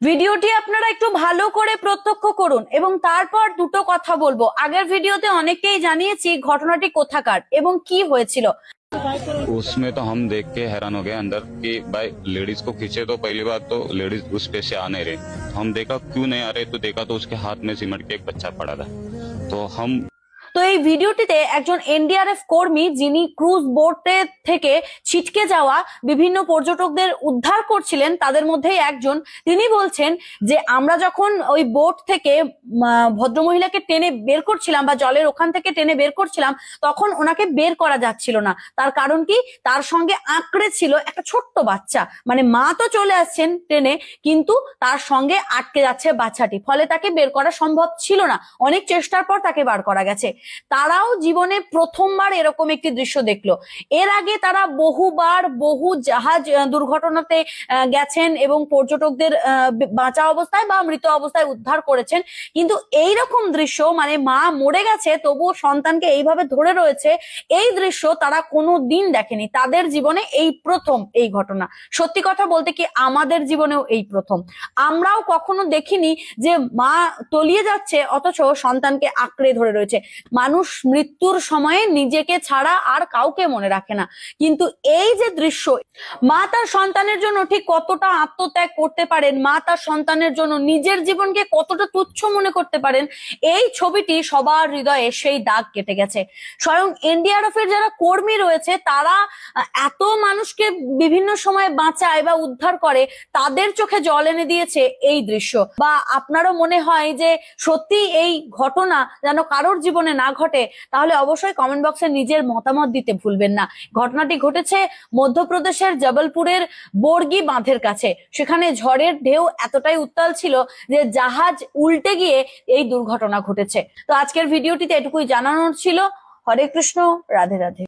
ভিডিওটি আপনারা একটু ভালো করে প্রত্যক্ষ করুন এবং তারপর দুটো কথা বলবো। আগের ভিডিওতে অনেককেই জানিয়েছি ঘটনাটি কোথাকার এবং কি হয়েছিল। उसमें तो हम देख के हैरान हो गए अंदर कि भाई लेडीज को खींचे तो पहली बात तो लेडीज उस पे से आ नहीं रहे। हम देखा क्यों नहीं आ रहे, तो देखा तो उसके हाथ में सिमट के एक बच्चा पड़ा था। तो हम তো এই ভিডিওটিতে একজন এনডিআরএফ কর্মী যিনি ক্রুজ বোটে থেকে ছিটকে যাওয়া বিভিন্ন পর্যটকদের উদ্ধার করছিলেন তাদের মধ্যেই একজন, তিনি বলছেন যে আমরা যখন ওই বোট থেকে ভদ্রমহিলাকে টেনে বের করছিলাম বা জলের ওখান থেকে টেনে বের করছিলাম তখন ওনাকে বের করা যাচ্ছিল না। তার কারণ কি, তার সঙ্গে আঁকড়ে ছিল একটা ছোট্ট বাচ্চা। মানে মা তো চলে আসছেন টেনে, কিন্তু তার সঙ্গে আটকে যাচ্ছে বাচ্চাটি, ফলে তাকে বের করা সম্ভব ছিল না। অনেক চেষ্টার পর তাকে বার করা গেছে। তারাও জীবনে প্রথমবার এরকম একটি দৃশ্য দেখলো। এর আগে তারা বহুবার বহু জাহাজ দুর্ঘটনাতে গেছেন এবং পর্যটকদের বাঁচা অবস্থায় বা মৃত অবস্থায় উদ্ধার করেছেন, কিন্তু এই রকম দৃশ্য, মানে মা মরে গেছে তবুও সন্তানকে এইভাবে ধরে রয়েছে, এই দৃশ্য তারা কোনো দিন দেখেনি। তাদের জীবনে এই প্রথম এই ঘটনা। সত্যি কথা বলতে কি, আমাদের জীবনেও এই প্রথম। আমরাও কখনো দেখিনি যে মা তলিয়ে যাচ্ছে অথচ সন্তানকে আঁকড়ে ধরে রয়েছে। মানুষ মৃত্যুর সময়ে নিজেকে ছাড়া আর কাউকে মনে রাখে না, কিন্তু এই যে দৃশ্য, মা তার সন্তানের জন্য ঠিক কতটা আত্মত্যাগ করতে পারেন, মা তার সন্তানের জন্য নিজের জীবনকে কতটা তুচ্ছ মনে করতে পারেন, এই ছবিটি সবার হৃদয়ে সেই দাগ কেটে গেছে। স্বয়ং এনডিআরএফ এর যারা কর্মী রয়েছে তারা এত মানুষকে বিভিন্ন সময় বাঁচায় বা উদ্ধার করে, তাদের চোখে জল এনে দিয়েছে এই দৃশ্য। বা আপনারও মনে হয় যে সত্যি এই ঘটনা যেন কারোর জীবনে না ঘটে, তাহলে অবশ্যই কমেন্ট বক্সে নিজের মতামত দিতে ভুলবেন না। ঘটনাটি ঘটেছে মধ্যপ্রদেশের জবলপুরের বর্গি বাঁধের কাছে। সেখানে ঝড়ের ঢেউ এতটাই উত্তাল ছিল যে জাহাজ উল্টে গিয়ে এই দুর্ঘটনা ঘটেছে। তো আজকের ভিডিওটিতে এটুকুই জানানোর ছিল। হরে কৃষ্ণ, রাধে রাধে।